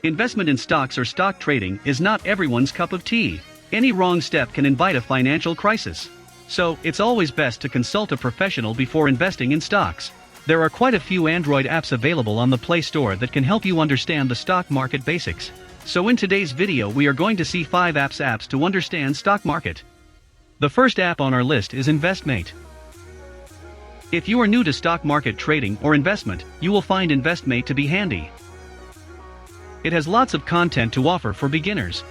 Investment in stocks or stock trading is not everyone's cup of tea. Any wrong step can invite a financial crisis. So, it's always best to consult a professional before investing in stocks. There are quite a few Android apps available on the Play Store that can help you understand the stock market basics. So in today's video we are going to see 5 apps to understand stock market. The first app on our list is InvestMate. If you are new to stock market trading or investment, you will find InvestMate to be handy. It has lots of content to offer for beginners.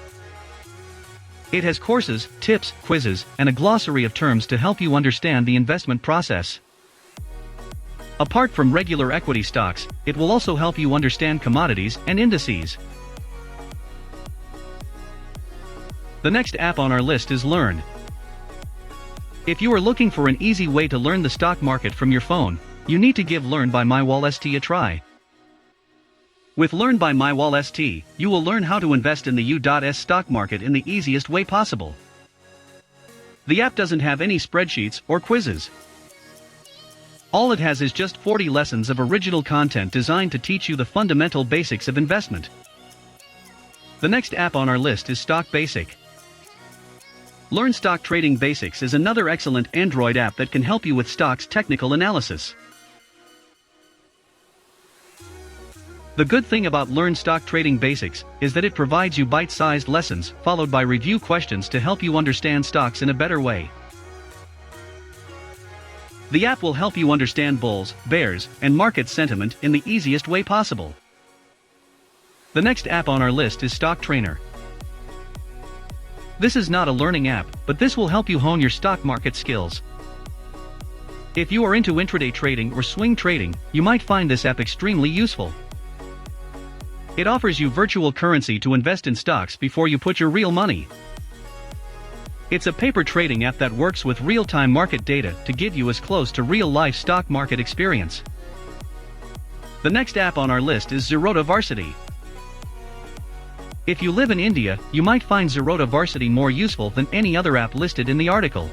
It has courses, tips, quizzes, and a glossary of terms to help you understand the investment process. Apart from regular equity stocks, it will also help you understand commodities and indices. The next app on our list is Learn. If you are looking for an easy way to learn the stock market from your phone, you need to give Learn by MyWallST a try. With Learn by MyWallST, you will learn how to invest in the U.S. stock market in the easiest way possible. The app doesn't have any spreadsheets or quizzes. All it has is just 40 lessons of original content designed to teach you the fundamental basics of investment. The next app on our list is Stock Basic. Learn Stock Trading Basics is another excellent Android app that can help you with stocks technical analysis. The good thing about Learn Stock Trading Basics is that it provides you bite-sized lessons followed by review questions to help you understand stocks in a better way. The app will help you understand bulls, bears, and market sentiment in the easiest way possible. The next app on our list is Stock Trainer. This is not a learning app, but this will help you hone your stock market skills. If you are into intraday trading or swing trading, you might find this app extremely useful. It offers you virtual currency to invest in stocks before you put your real money. It's a paper trading app that works with real-time market data to give you as close to real-life stock market experience. The next app on our list is Zerota Varsity. If you live in India, you might find Zerota Varsity more useful than any other app listed in the article.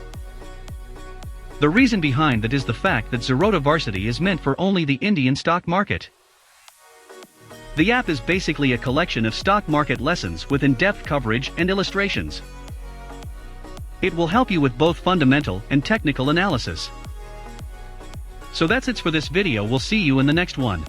The reason behind that is the fact that Zerota Varsity is meant for only the Indian stock market. The app is basically a collection of stock market lessons with in-depth coverage and illustrations. It will help you with both fundamental and technical analysis. So that's it for this video. We'll see you in the next one.